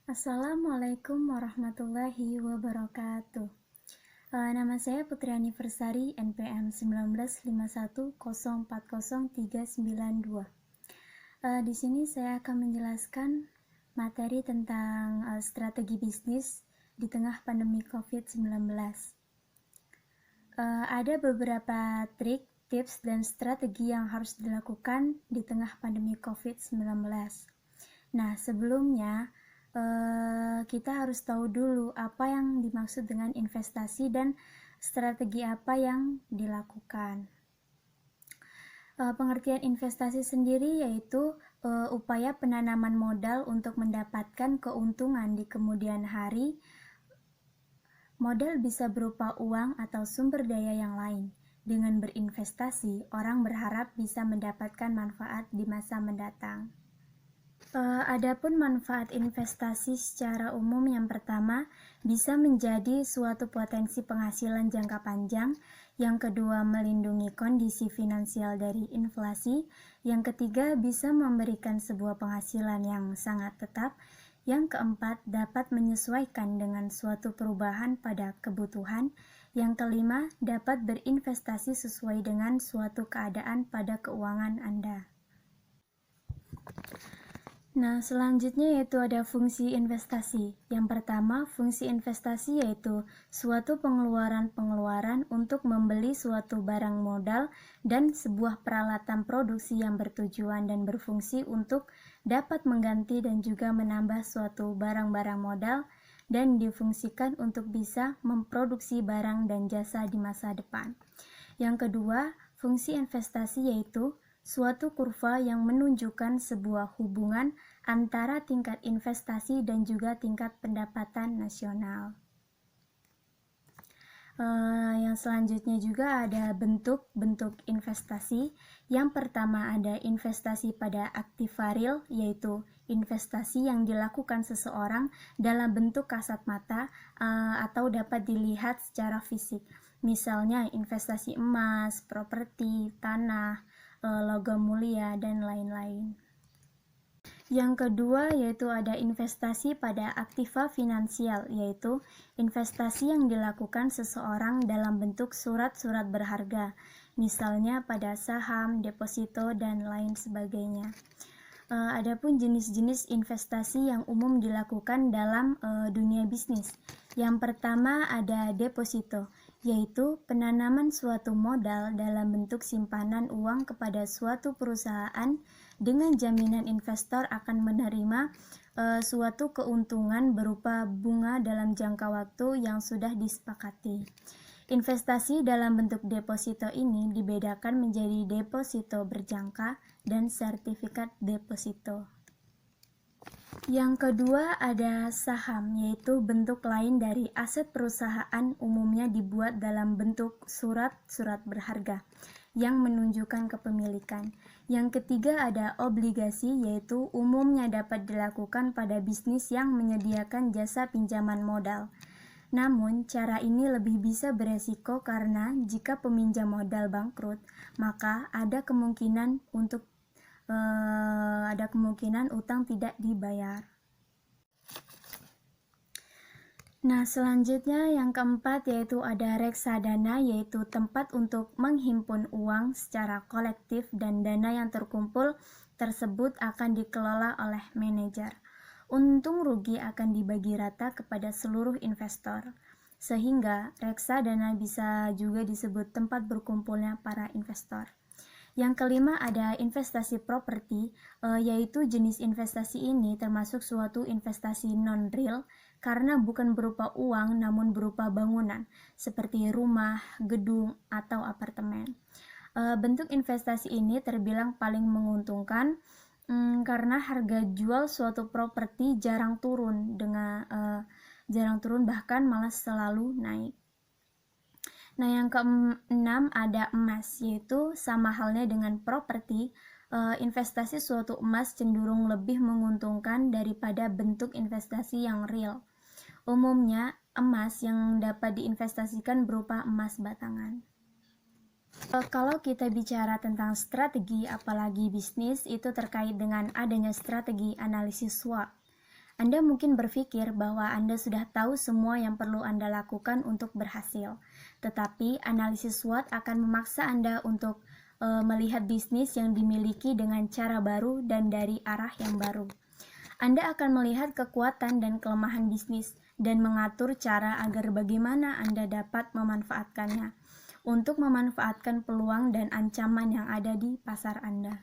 Assalamualaikum warahmatullahi wabarakatuh. Nama saya Putri Aniversari NPM 1951040392. Di sini saya akan menjelaskan materi tentang strategi bisnis di tengah pandemi COVID-19. Ada beberapa trik, tips, dan strategi yang harus dilakukan di tengah pandemi COVID-19. Nah, sebelumnya kita harus tahu dulu apa yang dimaksud dengan investasi dan strategi apa yang dilakukan. Pengertian investasi sendiri yaitu upaya penanaman modal untuk mendapatkan keuntungan di kemudian hari. Modal bisa berupa uang atau sumber daya yang lain. Dengan berinvestasi, orang berharap bisa mendapatkan manfaat di masa mendatang. Adapun manfaat investasi secara umum, yang pertama, bisa menjadi suatu potensi penghasilan jangka panjang. Yang kedua, melindungi kondisi finansial dari inflasi. Yang ketiga, bisa memberikan sebuah penghasilan yang sangat tetap. Yang keempat, dapat menyesuaikan dengan suatu perubahan pada kebutuhan. Yang kelima, dapat berinvestasi sesuai dengan suatu keadaan pada keuangan Anda. Nah, selanjutnya yaitu ada fungsi investasi. Yang pertama, fungsi investasi yaitu suatu pengeluaran untuk membeli suatu barang modal dan sebuah peralatan produksi yang bertujuan dan berfungsi untuk dapat mengganti dan juga menambah suatu barang-barang modal dan difungsikan untuk bisa memproduksi barang dan jasa di masa depan. Yang kedua, fungsi investasi yaitu suatu kurva yang menunjukkan sebuah hubungan antara tingkat investasi dan juga tingkat pendapatan nasional. Yang selanjutnya juga ada bentuk-bentuk investasi. Yang pertama ada investasi pada aktiva real, yaitu investasi yang dilakukan seseorang dalam bentuk kasat mata atau dapat dilihat secara fisik. Misalnya investasi emas, properti, tanah, logam mulia, dan lain-lain. Yang kedua yaitu ada investasi pada aktiva finansial, yaitu investasi yang dilakukan seseorang dalam bentuk surat-surat berharga, misalnya pada saham, deposito, dan lain sebagainya. Adapun jenis-jenis investasi yang umum dilakukan dalam dunia bisnis. Yang pertama ada deposito, yaitu penanaman suatu modal dalam bentuk simpanan uang kepada suatu perusahaan dengan jaminan investor akan menerima suatu keuntungan berupa bunga dalam jangka waktu yang sudah disepakati. Investasi dalam bentuk deposito ini dibedakan menjadi deposito berjangka dan sertifikat deposito. Yang kedua ada saham, yaitu bentuk lain dari aset perusahaan, umumnya dibuat dalam bentuk surat-surat berharga yang menunjukkan kepemilikan. Yang ketiga ada obligasi, yaitu umumnya dapat dilakukan pada bisnis yang menyediakan jasa pinjaman modal. Namun, cara ini lebih bisa beresiko karena jika peminjam modal bangkrut, maka ada kemungkinan utang tidak dibayar. Nah, selanjutnya yang keempat yaitu ada reksadana, yaitu tempat untuk menghimpun uang secara kolektif dan dana yang terkumpul tersebut akan dikelola oleh manajer. Untung rugi akan dibagi rata kepada seluruh investor, sehingga reksadana bisa juga disebut tempat berkumpulnya para investor. Yang kelima ada investasi properti, yaitu jenis investasi ini termasuk suatu investasi non-real karena bukan berupa uang namun berupa bangunan seperti rumah, gedung, atau apartemen. Bentuk investasi ini terbilang paling menguntungkan karena harga jual suatu properti jarang turun bahkan malah selalu naik. Nah, yang keenam ada emas, yaitu sama halnya dengan properti. Investasi suatu emas cenderung lebih menguntungkan daripada bentuk investasi yang real. Umumnya, emas yang dapat diinvestasikan berupa emas batangan. Kalau kita bicara tentang strategi, apalagi bisnis, itu terkait dengan adanya strategi analisis SWOT. Anda mungkin berpikir bahwa Anda sudah tahu semua yang perlu Anda lakukan untuk berhasil. Tetapi analisis SWOT akan memaksa Anda untuk melihat bisnis yang dimiliki dengan cara baru dan dari arah yang baru. Anda akan melihat kekuatan dan kelemahan bisnis dan mengatur cara agar bagaimana Anda dapat memanfaatkannya untuk memanfaatkan peluang dan ancaman yang ada di pasar Anda.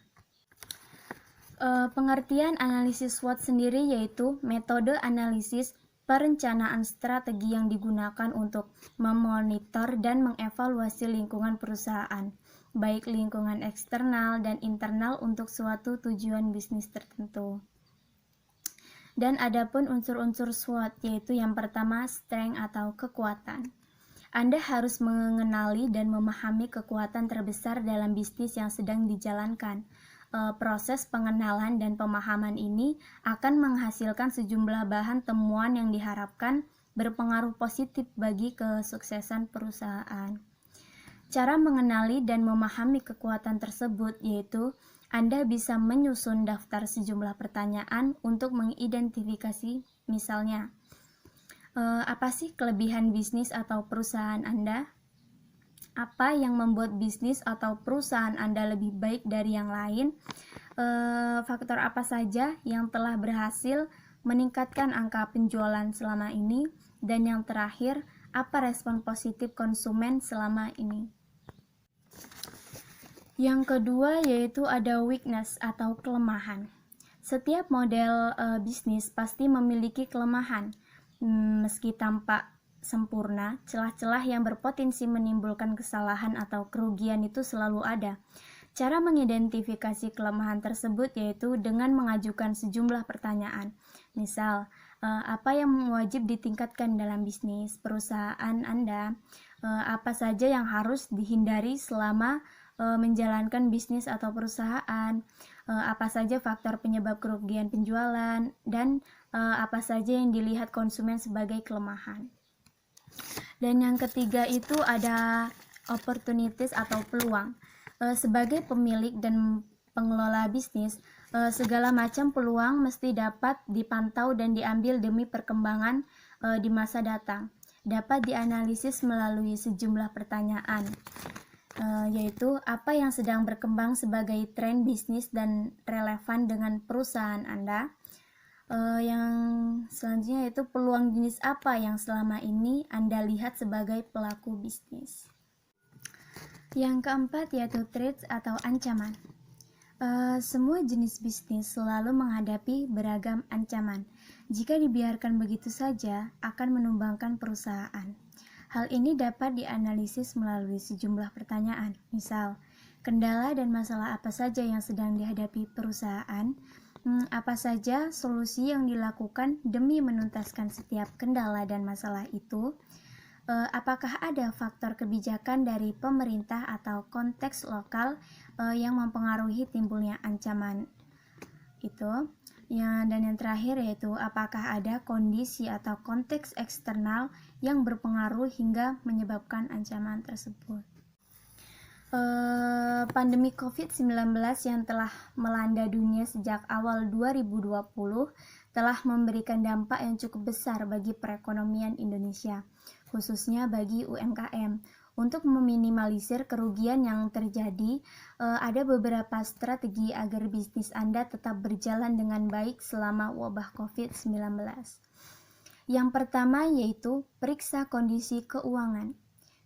Pengertian analisis SWOT sendiri yaitu metode analisis perencanaan strategi yang digunakan untuk memonitor dan mengevaluasi lingkungan perusahaan, baik lingkungan eksternal dan internal untuk suatu tujuan bisnis tertentu. Dan adapun unsur-unsur SWOT, yaitu yang pertama strength atau kekuatan. Anda harus mengenali dan memahami kekuatan terbesar dalam bisnis yang sedang dijalankan. Proses pengenalan dan pemahaman ini akan menghasilkan sejumlah bahan temuan yang diharapkan berpengaruh positif bagi kesuksesan perusahaan. Cara mengenali dan memahami kekuatan tersebut yaitu Anda bisa menyusun daftar sejumlah pertanyaan untuk mengidentifikasi, misalnya, apa sih kelebihan bisnis atau perusahaan Anda? Apa yang membuat bisnis atau perusahaan Anda lebih baik dari yang lain? Faktor apa saja yang telah berhasil meningkatkan angka penjualan selama ini? Dan yang terakhir, apa respon positif konsumen selama ini? Yang kedua yaitu ada weakness atau kelemahan. Setiap model bisnis pasti memiliki kelemahan. Meski tampak sempurna, celah-celah yang berpotensi menimbulkan kesalahan atau kerugian itu selalu ada. Cara mengidentifikasi kelemahan tersebut yaitu dengan mengajukan sejumlah pertanyaan. Misal, apa yang wajib ditingkatkan dalam bisnis perusahaan Anda? Apa saja yang harus dihindari selama menjalankan bisnis atau perusahaan, apa saja faktor penyebab kerugian penjualan, dan apa saja yang dilihat konsumen sebagai kelemahan. Dan yang ketiga itu ada opportunities atau peluang. Sebagai pemilik dan pengelola bisnis, segala macam peluang mesti dapat dipantau dan diambil demi perkembangan di masa datang. Dapat dianalisis melalui sejumlah pertanyaan. Yaitu apa yang sedang berkembang sebagai tren bisnis dan relevan dengan perusahaan Anda. Yang selanjutnya yaitu peluang jenis apa yang selama ini Anda lihat sebagai pelaku bisnis. Yang keempat yaitu threats atau ancaman. Semua jenis bisnis selalu menghadapi beragam ancaman. Jika dibiarkan begitu saja, akan menumbangkan perusahaan. Hal ini dapat dianalisis melalui sejumlah pertanyaan, misal, kendala dan masalah apa saja yang sedang dihadapi perusahaan, apa saja solusi yang dilakukan demi menuntaskan setiap kendala dan masalah itu, apakah ada faktor kebijakan dari pemerintah atau konteks lokal yang mempengaruhi timbulnya ancaman itu. Dan yang terakhir yaitu apakah ada kondisi atau konteks eksternal yang berpengaruh hingga menyebabkan ancaman tersebut. Pandemi COVID-19 yang telah melanda dunia sejak awal 2020 telah memberikan dampak yang cukup besar bagi perekonomian Indonesia, khususnya bagi UMKM. Untuk meminimalisir kerugian yang terjadi, ada beberapa strategi agar bisnis Anda tetap berjalan dengan baik selama wabah COVID-19. Yang pertama yaitu periksa kondisi keuangan.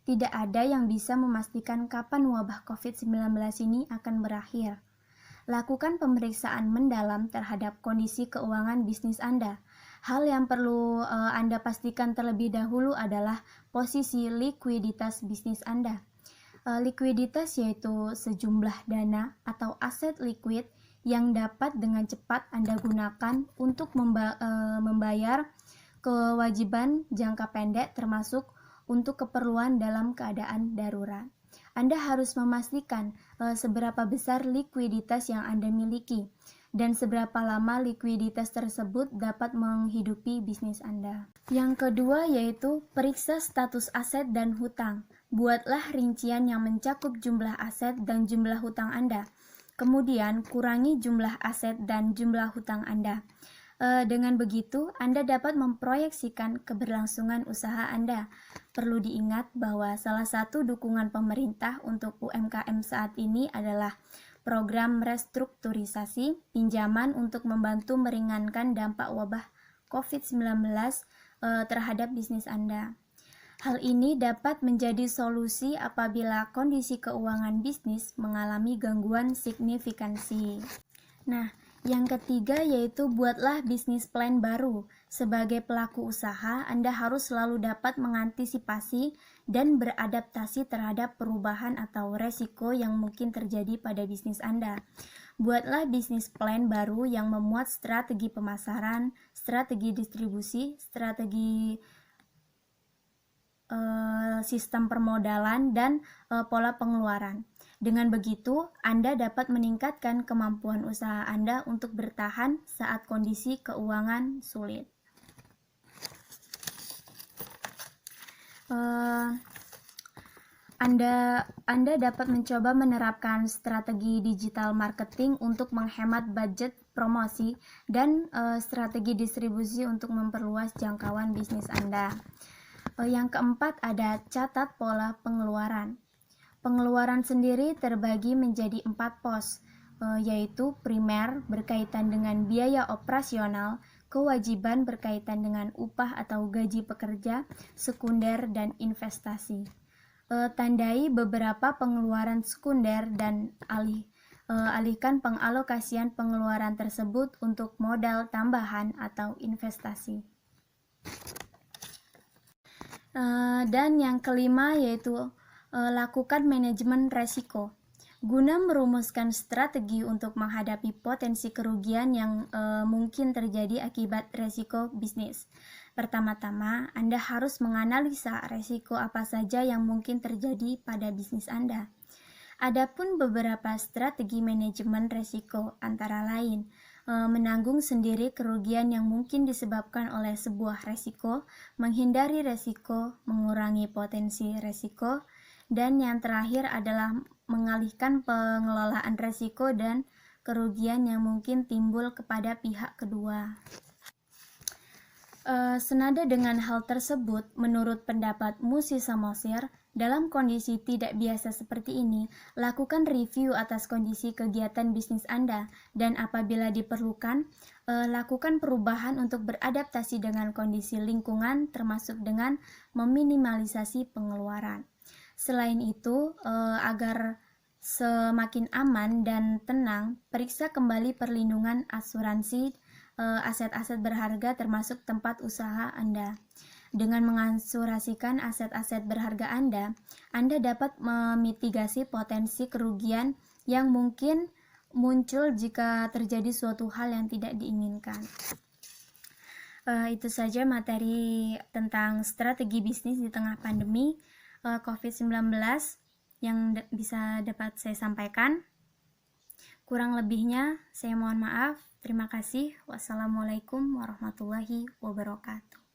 Tidak ada yang bisa memastikan kapan wabah COVID-19 ini akan berakhir. Lakukan pemeriksaan mendalam terhadap kondisi keuangan bisnis Anda. Hal yang perlu Anda pastikan terlebih dahulu adalah posisi likuiditas bisnis Anda. Likuiditas yaitu sejumlah dana atau aset likuid yang dapat dengan cepat Anda gunakan untuk membayar kewajiban jangka pendek termasuk untuk keperluan dalam keadaan darurat. Anda harus memastikan seberapa besar likuiditas yang Anda miliki dan seberapa lama likuiditas tersebut dapat menghidupi bisnis Anda. Yang kedua yaitu periksa status aset dan hutang. Buatlah rincian yang mencakup jumlah aset dan jumlah hutang Anda. Kemudian kurangi jumlah aset dan jumlah hutang Anda. Dengan begitu, Anda dapat memproyeksikan keberlangsungan usaha Anda. Perlu diingat bahwa salah satu dukungan pemerintah untuk UMKM saat ini adalah program restrukturisasi pinjaman untuk membantu meringankan dampak wabah COVID-19 terhadap bisnis Anda. Hal ini dapat menjadi solusi apabila kondisi keuangan bisnis mengalami gangguan signifikansi. Nah, yang ketiga yaitu buatlah bisnis plan baru. Sebagai pelaku usaha, Anda harus selalu dapat mengantisipasi dan beradaptasi terhadap perubahan atau resiko yang mungkin terjadi pada bisnis Anda. Buatlah bisnis plan baru yang memuat strategi pemasaran, strategi distribusi, strategi sistem permodalan, dan pola pengeluaran. Dengan begitu, Anda dapat meningkatkan kemampuan usaha Anda untuk bertahan saat kondisi keuangan sulit. Anda dapat mencoba menerapkan strategi digital marketing untuk menghemat budget promosi dan strategi distribusi untuk memperluas jangkauan bisnis Anda. Yang keempat ada catat pola pengeluaran. Pengeluaran sendiri terbagi menjadi 4 pos, yaitu primer berkaitan dengan biaya operasional, kewajiban berkaitan dengan upah atau gaji pekerja, sekunder, dan investasi. Tandai beberapa pengeluaran sekunder dan alihkan pengalokasian pengeluaran tersebut untuk modal tambahan atau investasi. Dan yang kelima yaitu lakukan manajemen resiko. Guna merumuskan strategi untuk menghadapi potensi kerugian yang mungkin terjadi akibat resiko bisnis. Pertama-tama, Anda harus menganalisa resiko apa saja yang mungkin terjadi pada bisnis Anda. Adapun beberapa strategi manajemen resiko antara lain menanggung sendiri kerugian yang mungkin disebabkan oleh sebuah resiko, menghindari resiko, mengurangi potensi resiko, dan yang terakhir adalah mengalihkan pengelolaan resiko dan kerugian yang mungkin timbul kepada pihak kedua. Senada dengan hal tersebut, menurut pendapat Musi Samosir, dalam kondisi tidak biasa seperti ini, lakukan review atas kondisi kegiatan bisnis Anda, dan apabila diperlukan, lakukan perubahan untuk beradaptasi dengan kondisi lingkungan, termasuk dengan meminimalisasi pengeluaran. Selain itu, agar semakin aman dan tenang, periksa kembali perlindungan asuransi aset-aset berharga termasuk tempat usaha Anda. Dengan mengasurasikan aset-aset berharga Anda dapat memitigasi potensi kerugian yang mungkin muncul jika terjadi suatu hal yang tidak diinginkan. Itu saja materi tentang strategi bisnis di tengah pandemi COVID-19 yang bisa dapat saya sampaikan. Kurang lebihnya saya mohon maaf. Terima kasih. Wassalamualaikum warahmatullahi wabarakatuh.